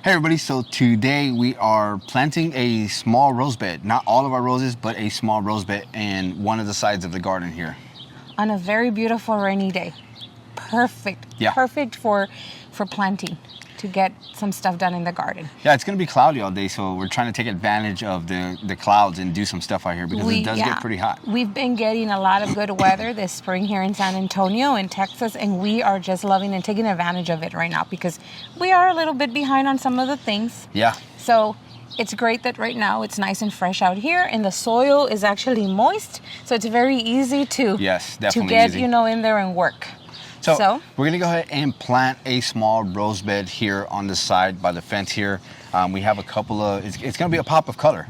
Hey everybody, so today we are planting a small rose bed. Not all of our roses, but a small rose bed in one of the sides of the garden here. On a very beautiful rainy day. Perfect. Yeah. Perfect for planting, to get some stuff done in the garden. Yeah, it's going to be cloudy all day, so we're trying to take advantage of the clouds and do some stuff out here because it does get pretty hot. We've been getting a lot of good weather this spring here in San Antonio and Texas, and we are just loving and taking advantage of it right now because we are a little bit behind on some of the things. Yeah. So it's great that right now it's nice and fresh out here, and the soil is actually moist, so it's very easy to get easy. in there and work. So we're gonna go ahead and plant a small rose bed here on the side by the fence here. We have a couple of, it's gonna be a pop of color.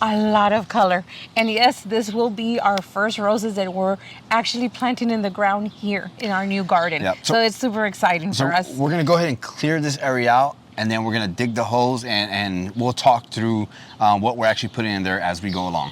A lot of color. And yes, this will be our first roses that we're actually planting in the ground here in our new garden. Yep. So it's super exciting for us. We're gonna go ahead and clear this area out, and then we're gonna dig the holes, and we'll talk through what we're actually putting in there as we go along.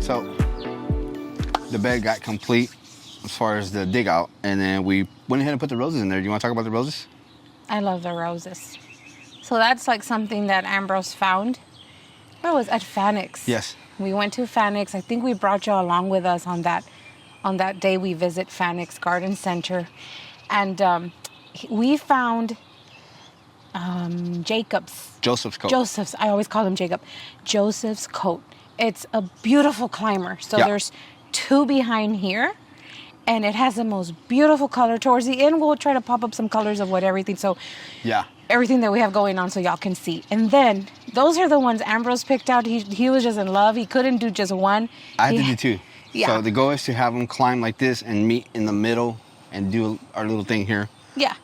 So the bed got complete as far as the dig out, and then we went ahead and put the roses in there. Do you want to talk about the roses? I love the roses. So that's like something that Ambrose found. Where was at Fanix? Yes. We went to Fanix. I think we brought you along with us on that day we visit Fanix Garden Center, and we found Joseph's coat. I always call him Jacob. Joseph's coat. It's a beautiful climber. So there's two behind here, and it has the most beautiful color. Towards the end, we'll try to pop up some colors of everything. So everything that we have going on, so y'all can see. And then those are the ones Ambrose picked out. He was just in love. He couldn't do just one. I had to do two. Yeah. So the goal is to have them climb like this and meet in the middle and do our little thing here. Yeah.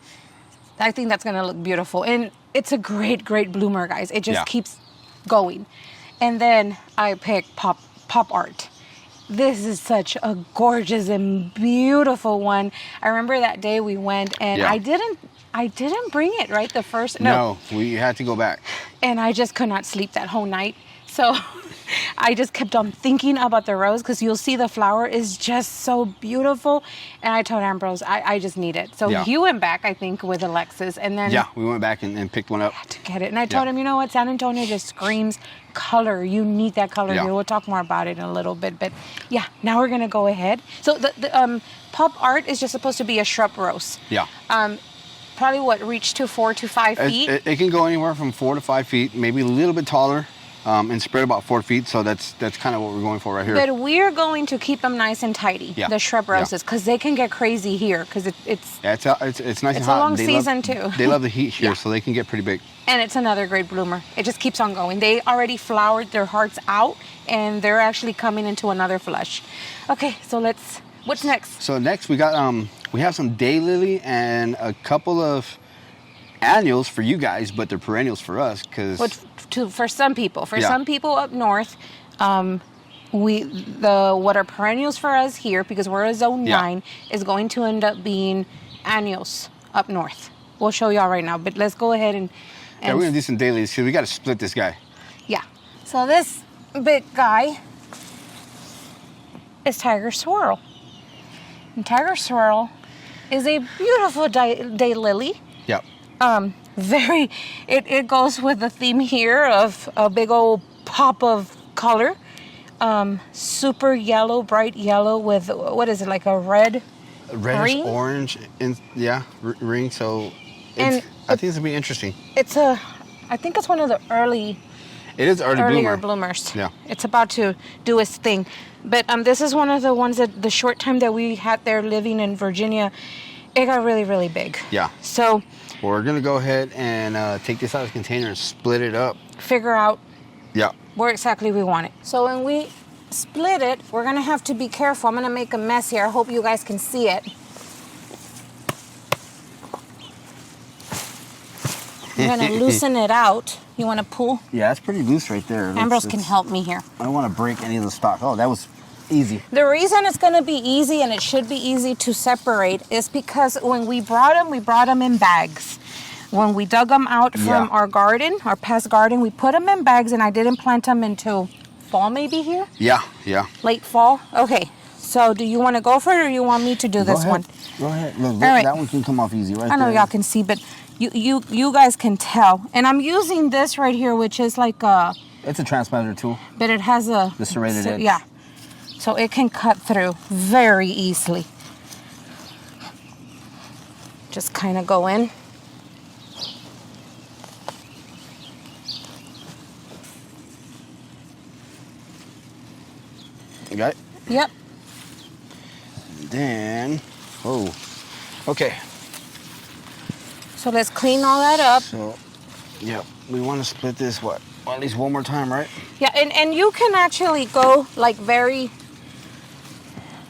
I think that's going to look beautiful. And it's a great, great bloomer, guys. It just keeps going. And then I picked pop art. This is such a gorgeous and beautiful one. I remember that day we went, and I didn't bring it, right? The first No, we had to go back. And I just could not sleep that whole night. So I just kept on thinking about the rose, because you'll see the flower is just so beautiful. And I told Ambrose, I just need it. So he went back, I think, with Alexis. And then we went back and picked one up. I had to get it. And I told him, you know what, San Antonio just screams color. You need that color here. We'll talk more about it in a little bit. But now we're going to go ahead. So the pop art is just supposed to be a shrub rose. Yeah. Probably reach to 4 to 5 feet? It can go anywhere from 4 to 5 feet, maybe a little bit taller. And spread about 4 feet, so that's kind of what we're going for right here. But we're going to keep them nice and tidy, the shrub roses, because they can get crazy here, because it's nice and hot. It's a long season too. They love the heat here, so they can get pretty big. And it's another great bloomer. It just keeps on going. They already flowered their hearts out, and they're actually coming into another flush. Okay, so what's next? So next we got we have some daylily and a couple of annuals for you guys, but they're perennials for us, because for some people up north, what are perennials for us here, because we're a zone 9, is going to end up being annuals up north. We'll show y'all right now, but let's go ahead and we're gonna do some dailies here. We got to split this guy. So this big guy is Tiger Swirl, and Tiger Swirl is a beautiful daylily. it goes with the theme here of a big old pop of color. Super yellow, bright yellow with, what is it, like a reddish ring? Orange, ring. So I think it's gonna be interesting. I think it's one of the earlier bloomers. Yeah. It's about to do its thing. But this is one of the ones that the short time that we had there living in Virginia, it got really, really big. Yeah. So we're going to go ahead and take this out of the container and split it up. Figure out where exactly we want it. So when we split it, we're going to have to be careful. I'm going to make a mess here. I hope you guys can see it. I'm going to loosen it out. You want to pull? Yeah, it's pretty loose right there. Ambrose can help me here. I don't want to break any of the stock. Oh, that was easy. The reason it's going to be easy, and it should be easy to separate, is because when we brought them in bags. When we dug them out from our garden, our past garden, we put them in bags, and I didn't plant them until fall maybe here? Yeah. Late fall? Okay. So do you want to go for it, or you want me to do this one? Go ahead. Look, right. That one can come off easy right there. I know y'all can see, but you guys can tell. And I'm using this right here, which is like a... It's a transplanter tool. But it has the serrated edge. Yeah. So it can cut through very easily. Just kind of go in. You got it? Yep. Then, okay. So let's clean all that up. So, we want to split this, at least one more time, right? Yeah, and you can actually go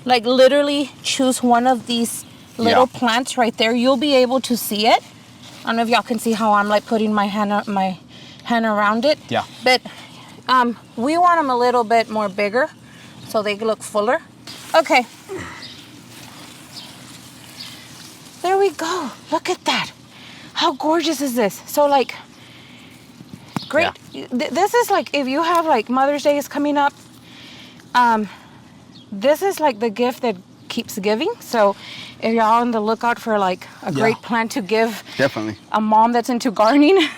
literally choose one of these little plants right there. You'll be able to see it. I don't know if y'all can see how I'm like putting my hand around it. Yeah. But we want them a little bit more bigger so they look fuller. Okay. There we go. Look at that. How gorgeous is this? So like, great. Yeah. This is like, if you have like Mother's Day is coming up, this is like the gift that keeps giving. So if you're on the lookout for like a great plant to give definitely a mom that's into gardening,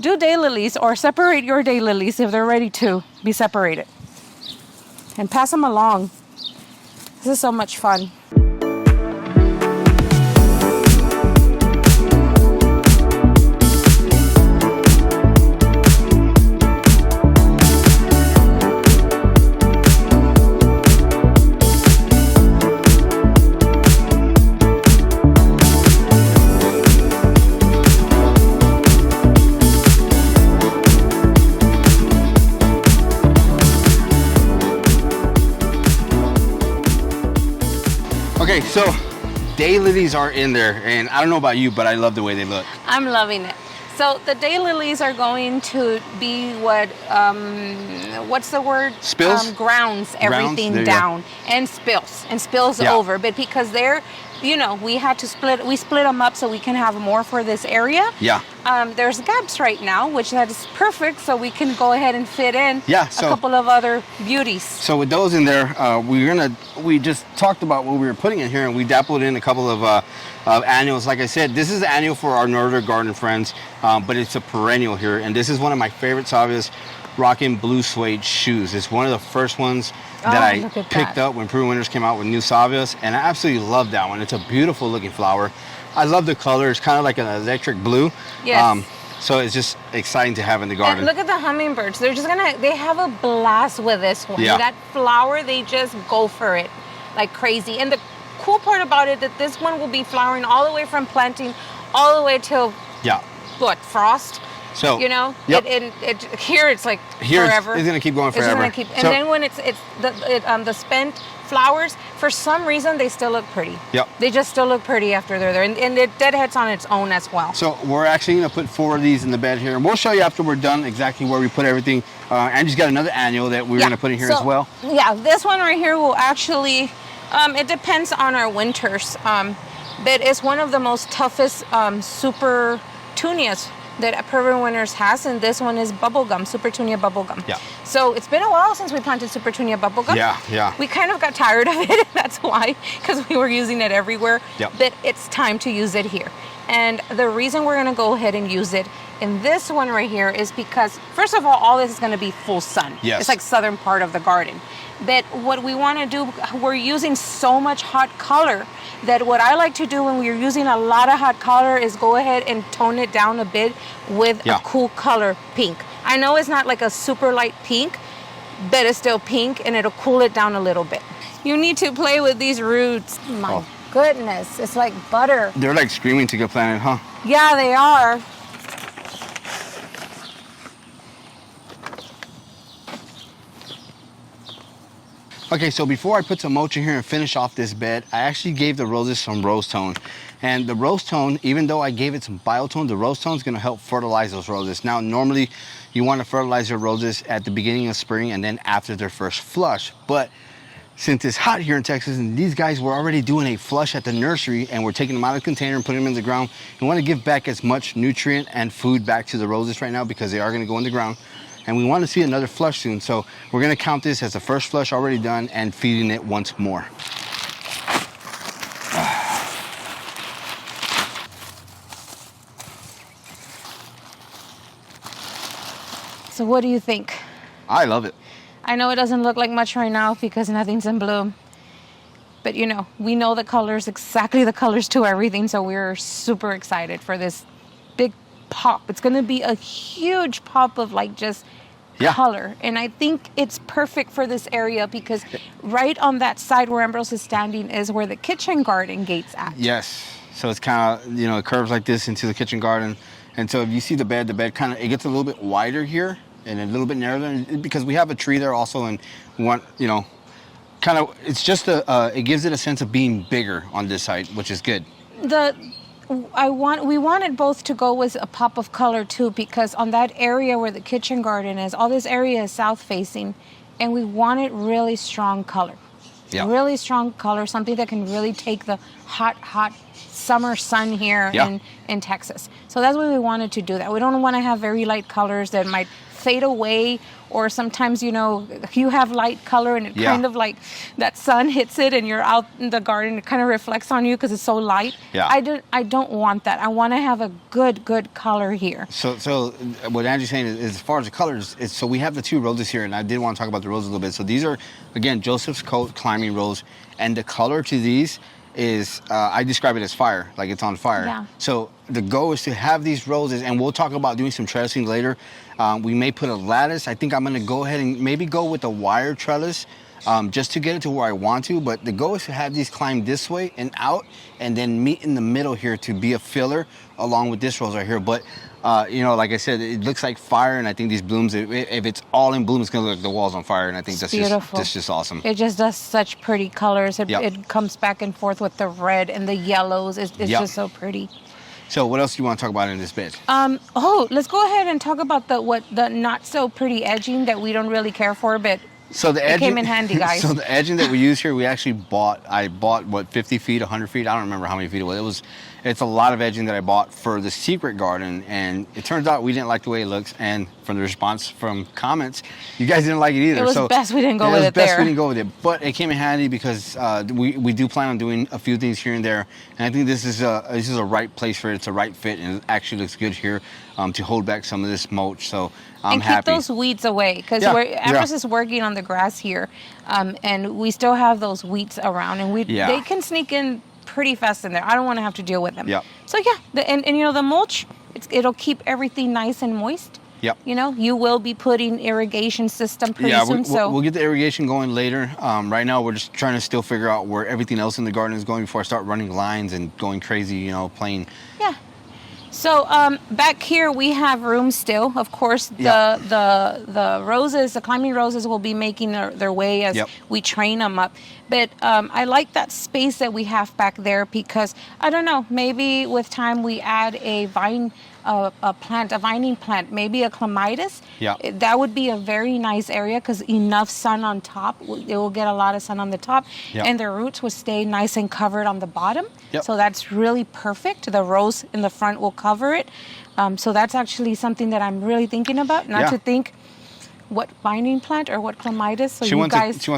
do daylilies, or separate your daylilies if they're ready to be separated. And pass them along. This is so much fun. Okay, so daylilies are in there, and I don't know about you, but I love the way they look. I'm loving it. So the daylilies are going to be what's the word? Spills? Grounds everything down and spills over. But because they're, we had to split them up so we can have more for this area. Yeah. There's gaps right now, which that is perfect, so we can go ahead and fit in a couple of other beauties. So with those in there, we just talked about what we were putting in here, and we dappled in a couple of annuals. Like I said, this is the annual for our northern garden friends, but it's a perennial here, and this is one of my favorite salvias, rocking blue suede shoes. It's one of the first ones that I picked up when Peru Winters came out with new salvias, and I absolutely love that one. It's a beautiful looking flower. I love the color. It's kind of like an electric blue. Yes. So it's just exciting to have in the garden. And look at the hummingbirds. They're just they have a blast with this one. Yeah. That flower, they just go for it like crazy. And the cool part about it, that this one will be flowering all the way from planting all the way till frost. So here it's like forever. It's gonna keep going forever. And then when it's the spent flowers, for some reason they still look pretty. Yep. They just still look pretty after they're there, and it deadheads on its own as well. So we're actually gonna put 4 of these in the bed here, and we'll show you after we're done exactly where we put everything. Angie's got another annual that we're gonna put in here as well. Yeah, this one right here will actually. It depends on our winters, but it's one of the most toughest super tunias that Purple Winners has, and this one is bubblegum, Supertunia bubblegum. Yeah. So it's been a while since we planted Supertunia bubblegum. Yeah. We kind of got tired of it, that's why, because we were using it everywhere. Yep. But it's time to use it here. And the reason we're gonna go ahead and use it in this one right here is because, first of all this is gonna be full sun. Yes. It's like southern part of the garden. But what we wanna do, we're using so much hot color that what I like to do when we're using a lot of hot color is go ahead and tone it down a bit with a cool color pink. I know it's not like a super light pink, but it's still pink and it'll cool it down a little bit. You need to play with these roots. My goodness, it's like butter. They're like screaming to get planted, huh? Yeah, they are. Okay, so before I put some mulch in here and finish off this bed, I actually gave the roses some rose tone. And the rose tone, even though I gave it some biotone, the rose tone is gonna help fertilize those roses. Now, normally you wanna fertilize your roses at the beginning of spring and then after their first flush. But since it's hot here in Texas and these guys were already doing a flush at the nursery and we're taking them out of the container and putting them in the ground, we wanna give back as much nutrient and food back to the roses right now because they are gonna go in the ground. And we want to see another flush soon. So we're gonna count this as the first flush already done and feeding it once more. So what do you think? I love it. I know it doesn't look like much right now because nothing's in bloom. But you know, we know the colors, exactly the colors to everything. So we're super excited for this big pop. It's gonna be a huge pop of like just color. And I think it's perfect for this area because right on that side where Ambrose is standing is where the kitchen garden gate's at. Yes. So it's kind of, you know, it curves like this into the kitchen garden. And so if you see the bed kind of, it gets a little bit wider here and a little bit narrower because we have a tree there also and we want, you know, kind of, it's just it gives it a sense of being bigger on this side, which is good. We wanted both to go with a pop of color too because on that area where the kitchen garden is, all this area is south facing and we wanted really strong color. Yeah. Really strong color, something that can really take the hot summer sun here in Texas. So that's why we wanted to do that. We don't want to have very light colors that might fade away, or sometimes, you know, you have light color and it kind of like that sun hits it and you're out in the garden, it kind of reflects on you because it's so light. Yeah. I don't want that. I want to have a good color here. So what Angie's saying is as far as the colors, so we have the two roses here, and I did want to talk about the roses a little bit. So these are, again, Joseph's Coat climbing rose, and the color to these is, I describe it as fire, like it's on fire. Yeah. So the goal is to have these roses, and we'll talk about doing some trellising later. We may put a lattice. I think I'm gonna go ahead and maybe go with a wire trellis just to get it to where I want to, but the goal is to have these climb this way and out and then meet in the middle here to be a filler along with this rose right here. But you know, like I said, it looks like fire, and I think these blooms, if it's all in bloom, it's gonna look like the walls on fire, and I think that's just awesome. It just does such pretty colors. It comes back and forth with the red and the yellows. It's just so pretty. So what else do you want to talk about in this bed? Let's go ahead and talk about the not so pretty edging that we don't really care for, but it came in handy, guys. So the edging that we use here, we actually I bought what, 50 feet, 100 feet? I don't remember how many feet it was. It's a lot of edging that I bought for the secret garden, and it turns out we didn't like the way it looks, and from the response from comments, you guys didn't like it either. It was best we didn't go with it there. It was best we didn't go with it, but it came in handy because we do plan on doing a few things here and there, and I think this is a right place for it. It's a right fit, and it actually looks good here to hold back some of this mulch. So I'm happy. And keep those weeds away, because Ambrose is working on the grass here, and we still have those weeds around, and they can sneak in pretty fast in there. I don't want to have to deal with them. Yep. So and you know, the mulch, it'll keep everything nice and moist. Yep. You know, you will be putting irrigation system pretty soon. We'll get the irrigation going later. Right now, we're just trying to still figure out where everything else in the garden is going before I start running lines and going crazy, you know, playing. Yeah. So back here we have room still. Of course, the roses, the climbing roses, will be making their way as we train them up. But I like that space that we have back there because, I don't know, maybe with time we add a vine a plant, a vining plant, maybe a clematis, Yeah. that would be a very nice area because enough sun on top. It will get a lot of sun on the top, Yeah. and their roots will stay nice and covered on the bottom. Yep. So that's really perfect. The rose in the front will cover it. So that's actually something that I'm really thinking about. Not Yeah. to think what vining plant or what clematis. So She wants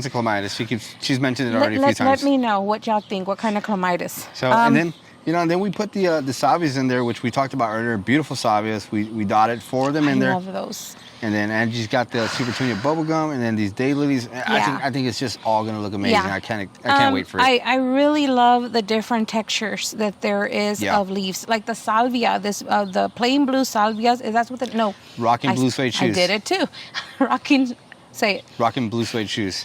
a clematis. She's mentioned it already a few times. Let me know what y'all think. What kind of clematis? So and then then we put the salvias in there, which we talked about earlier. Beautiful salvias. We dotted 4 of them in there. I love those. And then Angie's got the Super Tunia bubblegum, and then these daylilies. I think it's just all gonna look amazing. Yeah. I can't wait for it. I really love the different textures that there is Yeah. of leaves, like the salvia. This the plain blue salvias. That's what the no. Rocking blue suede shoes. I did it too. Rocking. Say it. Rocking blue suede shoes.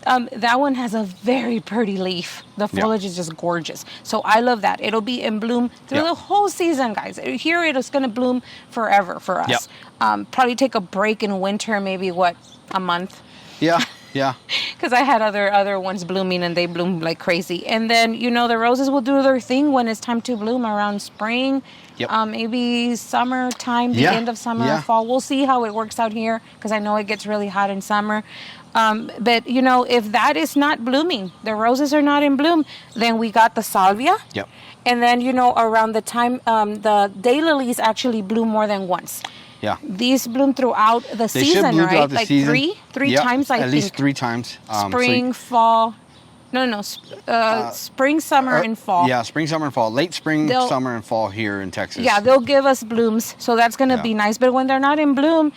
That one has a very pretty leaf. The foliage is just gorgeous. So I love that. It'll be in bloom through the whole season, guys. Here it is going to bloom forever for us. Probably take a break in winter, maybe a month. Yeah, yeah. Because I had other ones blooming and they bloom like crazy. And then, the roses will do their thing when it's time to bloom around spring. Yep. Maybe summertime, the end of summer, or fall. We'll see how it works out here because I know it gets really hot in summer. But, if that is not blooming, the roses are not in bloom, then we got the salvia. Yep. And then, around the time, the daylilies actually bloom more than once. Yeah. These bloom throughout the They season, should bloom right? throughout the Like season. three Yep, times, I think. At least 3 times. Spring, fall. No. Spring, summer, and fall. Yeah, spring, summer, and fall. Late spring, summer, and fall here in Texas. Yeah, they'll give us blooms, so that's going to be nice. But when they're not in bloom,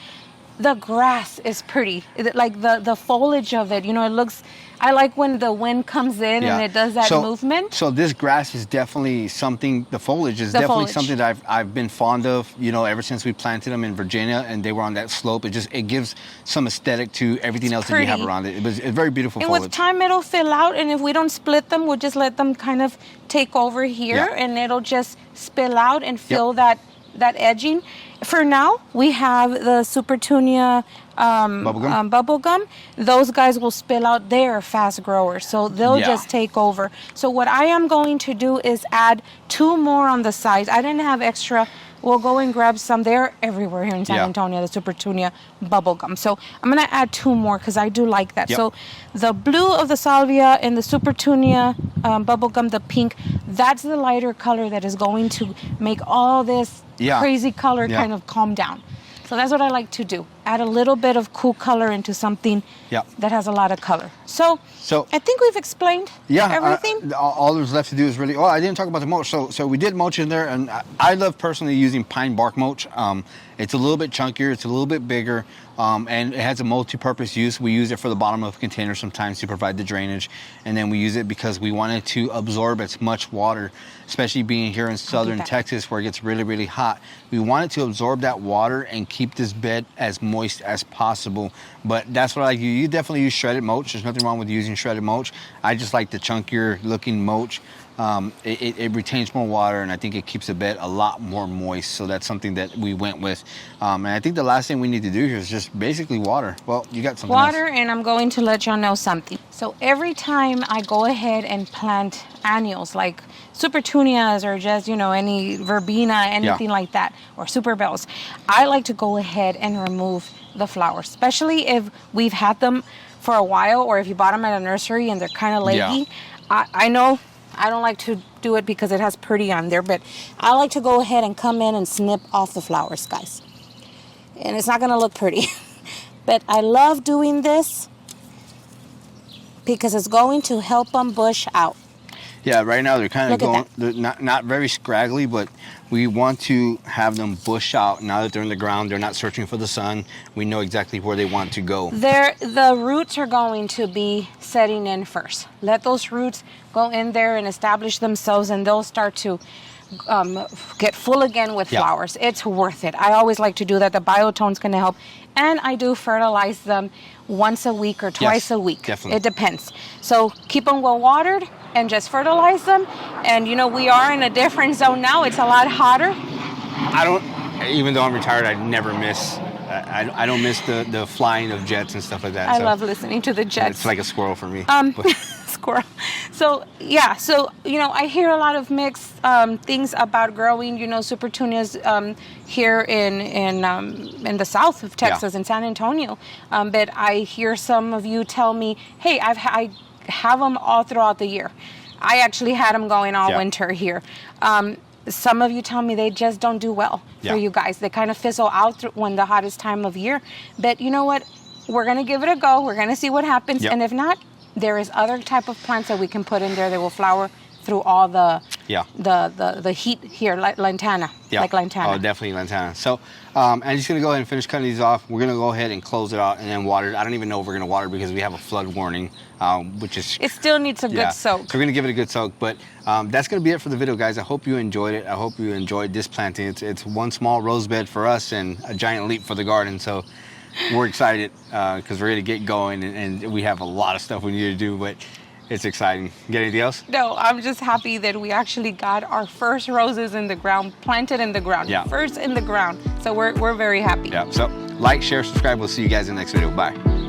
the grass is pretty. Like the foliage of it, it looks... I like when the wind comes in and it does that movement. So this grass is definitely something, the foliage is definitely something that I've been fond of, ever since we planted them in Virginia and they were on that slope. It gives some aesthetic to everything else that you have around it. It's very beautiful foliage. And with time it'll fill out, and if we don't split them, we'll just let them kind of take over here and it'll just spill out and fill that edging. For now, we have the Super Tunia bubblegum. Those guys will spill out. They're fast growers, so they'll just take over. So what I am going to do is add 2 more on the sides. I didn't have extra. We'll go and grab some. They're everywhere here in San Antonio, the Super Tunia bubblegum. So I'm going to add 2 more because I do like that. So the blue of the salvia and the Super Tunia bubblegum, the pink, that's the lighter color that is going to make all this crazy color kind of calm down. So that's what I like to do. Add a little bit of cool color into something that has a lot of color. So I think we've explained everything. All there's left to do is really... Oh, I didn't talk about the mulch. So we did mulch in there, and I love personally using pine bark mulch. It's a little bit chunkier. It's a little bit bigger. And it has a multi-purpose use. We use it for the bottom of containers sometimes to provide the drainage. And then we use it because we want it to absorb as much water, especially being here in southern Texas where it gets really, really hot. We want it to absorb that water and keep this bed as moist as possible. But that's what I like. You definitely use shredded mulch. There's nothing wrong with using shredded mulch. I just like the chunkier looking mulch. It retains more water, and I think it keeps the bed a lot more moist. So that's something that we went with. And I think the last thing we need to do here is just basically water. Well, you got something water, else. And I'm going to let y'all know something. So every time I go ahead and plant annuals like Super Tunias or just, any verbena, anything like that, or super bells, I like to go ahead and remove the flowers, especially if we've had them for a while or if you bought them at a nursery and they're kind of leggy. I know I don't like to do it because it has pretty on there, but I like to go ahead and come in and snip off the flowers, guys. And it's not going to look pretty. But I love doing this because it's going to help them bush out. Yeah, right now they're kind of going, they're not very scraggly, but we want to have them bush out. Now that they're in the ground, they're not searching for the sun. We know exactly where they want to go. The roots are going to be setting in first. Let those roots go in there and establish themselves, and they'll start to get full again with flowers. It's worth it. I always like to do that. The biotone's going to help. And I do fertilize them once a week or twice a week. Definitely. It depends. So keep them well watered and just fertilize them. And we are in a different zone now. It's a lot hotter. Even though I'm retired, I never miss I don't miss the flying of jets and stuff like that. I love listening to the jets. It's like a squirrel for me. Squirrel. So yeah, so I hear a lot of mixed things about growing, super tunias here in the south of Texas, in San Antonio. But I hear some of you tell me, hey, I have them all throughout the year. I actually had them going all winter here. Some of you tell me they just don't do well for you guys. They kind of fizzle out when the hottest time of year. But you know what? We're going to give it a go. We're going to see what happens. And if not, there is other type of plants that we can put in there that will flower through all the heat here, like lantana. Like lantana. Oh, definitely lantana. So I'm just going to go ahead and finish cutting these off. We're going to go ahead and close it out and then water it. I don't even know if we're going to water because we have a flood warning, which is... It still needs a good soak. So we're going to give it a good soak. But that's going to be it for the video, guys. I hope you enjoyed it. I hope you enjoyed this planting. It's one small rose bed for us and a giant leap for the garden. So we're excited because we're going to get going and we have a lot of stuff we need to do, but it's exciting. Get anything else? No, I'm just happy that we actually got our first roses in the ground, planted in the ground. First in the ground. So we're very happy. So like, share, subscribe. We'll see you guys in the next video. Bye.